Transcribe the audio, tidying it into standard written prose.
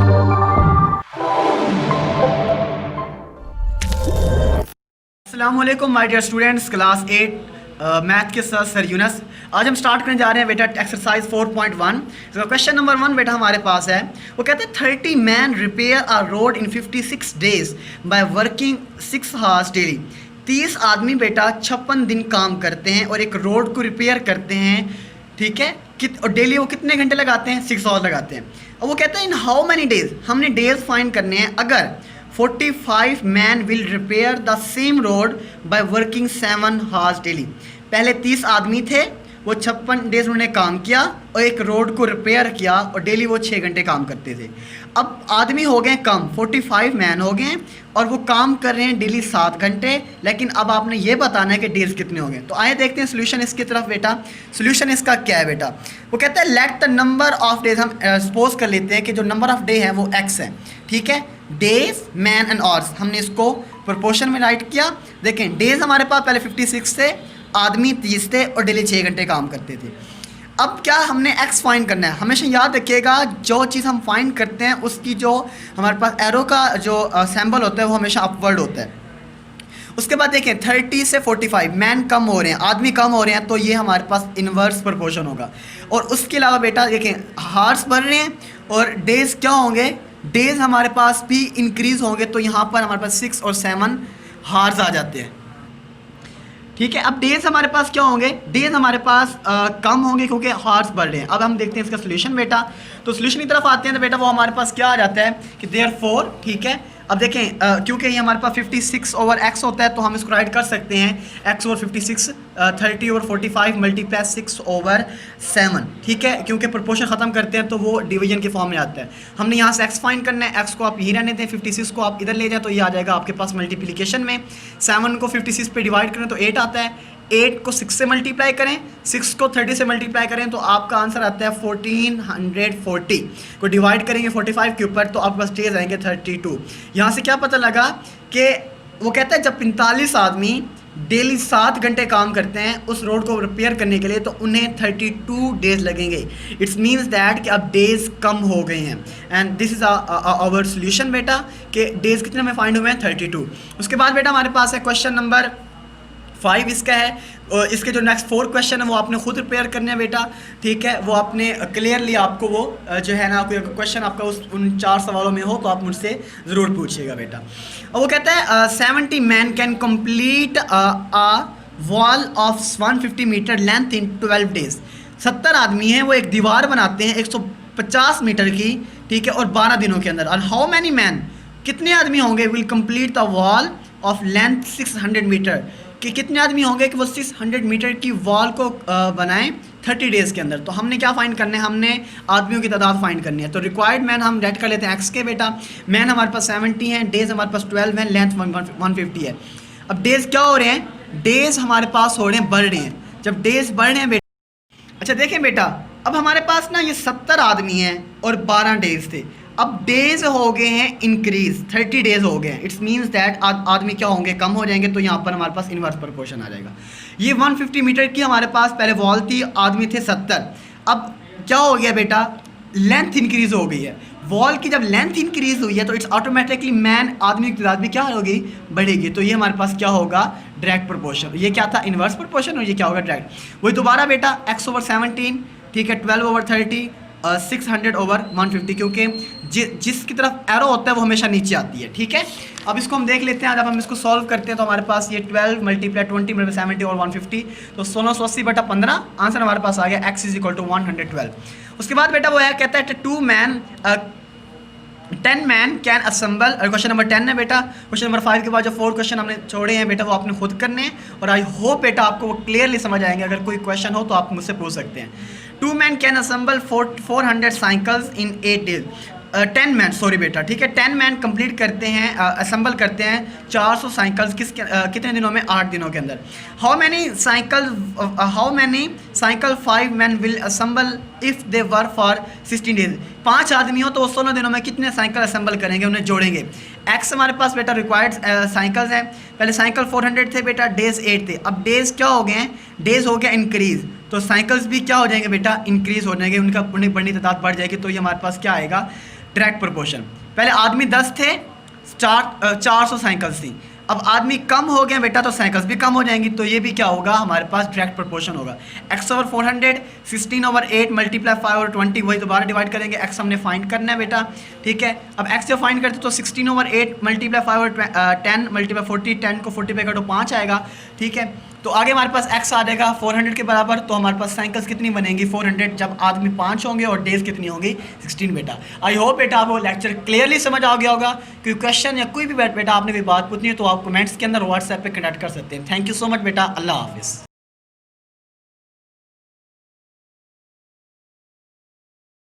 अस्सलाम वालेकुम my dear students, class 8 math के साथ सर यूनस। आज हम स्टार्ट करने जा रहे हैं बेटा एक्सरसाइज 4.1। तो क्वेश्चन नंबर 1 बेटा हमारे पास है, वो कहते हैं 30 man repair a road in 56 days by working 6 hours daily. 30 आदमी बेटा 56 दिन काम करते हैं और एक रोड को रिपेयर करते हैं, ठीक है। और डेली वो कितने घंटे लगाते हैं? 6 आवर्स लगाते हैं। और वो कहते हैं इन हाउ मैनी डेज, हमने डेज फाइंड करने हैं। अगर 45 man will repair the same road by working 7 hours daily. पहले 30 आदमी थे, वो 56 डेज उन्होंने काम किया और एक रोड को रिपेयर किया और डेली वो 6 घंटे काम करते थे। अब आदमी हो गए कम, 45 मैन हो गए और वो काम कर रहे हैं डेली 7 घंटे। लेकिन अब आपने ये बताना है कि डेज कितने हो गए। तो आइए देखते हैं सोल्यूशन इसकी तरफ बेटा। सोल्यूशन इसका क्या है बेटा? वो कहता है let the number of days, हम सपोज कर लेते हैं कि जो नंबर ऑफ डे है वो x है, ठीक है। डेज, मैन एंड आवर्स, हमने इसको प्रोपोर्शन में राइट किया। देखें डेज हमारे पास पहले 56 थे, आदमी 30 थे और डेली 6 घंटे काम करते थे। अब क्या हमने x फाइंड करना है। हमेशा याद रखिएगा जो चीज़ हम फाइंड करते हैं उसकी जो हमारे पास एरो का जो सिंबल होता है वो हमेशा अपवर्ड होता है। उसके बाद देखें 30 से 45 मैन कम हो रहे हैं, आदमी कम हो रहे हैं, तो ये हमारे पास इन्वर्स प्रोपोर्शन होगा। और उसके अलावा बेटा देखें हार्स बढ़ रहे हैं और डेज क्या होंगे, डेज हमारे पास भी इंक्रीज़ होंगे। तो यहाँ पर हमारे पास 6 और 7 हार्स आ जाते हैं, ठीक है। अब डेज हमारे पास क्या होंगे, डेज हमारे पास कम होंगे क्योंकि हार्स बढ़ रहे हैं। अब हम देखते हैं इसका सोल्यूशन बेटा। तो सोल्यूशन की तरफ आते हैं तो बेटा वो हमारे पास क्या आ जाता है कि देयरफॉर, ठीक है। अब देखें क्योंकि ये हमारे पास 56 ओवर x होता है तो हम इसको राइट कर सकते हैं x over 56, 30 over 45 multiply 6 over 7, ठीक है। क्योंकि प्रोपोर्शन ख़त्म करते हैं तो वो डिवीजन के फॉर्म में आता है। हमने यहाँ से x फाइंड करना है, x को आप यहीं रहने दें, 56 को आप इधर ले जाएं तो ये आ जाएगा आपके पास मल्टीप्लिकेशन में। 7 को 56 पे डिवाइड करें तो 8 आता है, 8 को 6 से मल्टीप्लाई करें, 6 को 30 से मल्टीप्लाई करें तो आपका आंसर आता है 1440 को डिवाइड करेंगे 45 के ऊपर तो आपके पास डेज आएंगे 32। यहाँ से क्या पता लगा कि वो कहता है जब 45 आदमी डेली 7 घंटे काम करते हैं उस रोड को रिपेयर करने के लिए तो उन्हें 32 डेज लगेंगे। इट्स मीन्स दैट कि अब डेज कम हो गए हैं। And this is our solution बेटा कि डेज कितने में फाइंड हुए हैं 32। उसके बाद बेटा हमारे पास है क्वेश्चन नंबर 5 इसका है। और इसके जो नेक्स्ट 4 क्वेश्चन है वो आपने खुद प्रिपेयर करने हैं बेटा, ठीक है। वो आपने क्लियरली आपको वो जो है ना कोई क्वेश्चन आपका उन 4 सवालों में हो तो आप मुझसे ज़रूर पूछिएगा बेटा। और वो कहता है 70 man can complete a wall of 150 metre length in 12 days. 70 आदमी हैं वो एक दीवार बनाते हैं 150 मीटर की, ठीक है, और 12 दिनों के अंदर। और हाउ मैनी मैन, कितने आदमी होंगे will complete the wall of length 600 metre, कि कितने आदमी होंगे कि वो 600 मीटर की वॉल को बनाएं 30 डेज़ के अंदर। तो हमने क्या फाइंड करना है, हमने आदमियों की तादाद फाइंड करनी है। तो रिक्वायर्ड मैन हम रेड कर लेते हैं एक्स के बेटा। मैन हमारे पास 70 हैं, डेज़ हमारे पास 12 हैं, लेंथ 150 है। अब डेज़ क्या हो रहे हैं, डेज़ हमारे पास हो रहे हैं, बढ़ रहे हैं। जब डेज़ बढ़ रहे हैं बेटा, अच्छा देखें बेटा अब हमारे पास ना ये 70 आदमी हैं और 12 डेज़ थे। अब डेज हो गए हैं इंक्रीज, 30 डेज हो गए हैं। इट्स मीन्स दैट आदमी क्या होंगे, कम हो जाएंगे। तो यहाँ पर हमारे पास इन्वर्स प्रोपोर्शन आ जाएगा। ये 150 मीटर की हमारे पास पहले वॉल थी, आदमी थे 70। अब क्या हो गया बेटा, लेंथ इंक्रीज हो गई है। वॉल की जब लेंथ इंक्रीज हुई है तो इट्स ऑटोमेटिकली मैन, आदमी की तादाद भी क्या होगी, बढ़ेगी। तो ये हमारे पास क्या होगा, डायरेक्ट प्रोपोर्शन। ये क्या था, इन्वर्स प्रोपोर्शन, और ये क्या होगा, डायरेक्ट। वही दोबारा बेटा x ओवर 17, ठीक है, 12 ओवर 30, 600 ओवर 150, क्योंकि जिसकी तरफ एरो होता है वो हमेशा नीचे आती है, ठीक है। अब इसको हम देख लेते हैं। जब हम इसको सॉल्व करते हैं तो हमारे पास ये 12 मल्टीप्लाई 20 मल्टीप्लाई 70 और 150 तो 1680 बटा 15 आंसर हमारे पास आ गया x इज इक्वल टू 112। उसके बाद बेटा वो है कहता है 10 man can assemble. Question number 10 है बेटा। क्वेश्चन नंबर 5 के बाद जो 4 क्वेश्चन हमने छोड़े हैं बेटा वो आपने खुद करने हैं और आई होप बेटा आपको वो क्लियरली समझ आएंगे। अगर कोई क्वेश्चन हो तो आप मुझसे पूछ सकते हैं। 2 man can assemble 400 cycles in 8 days. 10 man, sorry बेटा, ठीक है, 10 मैन कंप्लीट करते हैं, असेंबल करते हैं 400 साइकिल्स कितने दिनों में, 8 दिनों के अंदर। How many cycle 5 man will assemble if they work for 16 days. 5 आदमी हो तो वो 16 दिनों में कितने साइकिल असेंबल करेंगे, उन्हें जोड़ेंगे। एक्स हमारे पास बेटा रिक्वायर्ड साइकिल्स हैं। पहले साइकिल 400 थे बेटा, डेज 8 थे। अब डेज क्या हो गए हैं, डेज हो गया इंक्रीज, तो साइकिल्स भी क्या हो जाएंगे बेटा, इंक्रीज हो जाएंगे, उनका उन्हें बढ़ने की तादाद बढ़ जाएगी। तो ये हमारे पास क्या आएगा, डायरेक्ट प्रोपोर्शन। पहले आदमी 10 थे, 400 साइकिल्स थी। अब आदमी कम हो गए बेटा तो साइकिल्स भी कम हो जाएंगी, तो ये भी क्या होगा हमारे पास डायरेक्ट प्रोपोर्शन होगा। x/400 16/8 मल्टीप्लाई 5 और 20 वही दोबारा डिवाइड करेंगे। x हमने फाइंड करना है बेटा, ठीक है। अब x जब फाइंड करते तो 16/8 मल्टीप्लाई 5 और 10 मल्टीप्लाई 40, 10 को 40 पे काटो 5 आएगा, ठीक है। तो आगे हमारे पास x आ जाएगा 400 के बराबर, तो हमारे पास साइकिल्स कितनी बनेंगी 400 जब आदमी 5 होंगे और डेज कितनी होंगी 16 बेटा। आई होप बेटा आपको लेक्चर क्लियरली समझ आ गया होगा। कोई क्वेश्चन या कोई भी बेटा आपने कोई बात पूछनी है तो आप कमेंट्स के अंदर व्हाट्सएप पे कनेक्ट कर सकते हैं। थैंक यू सो मच बेटा, अल्लाह हाफिज़।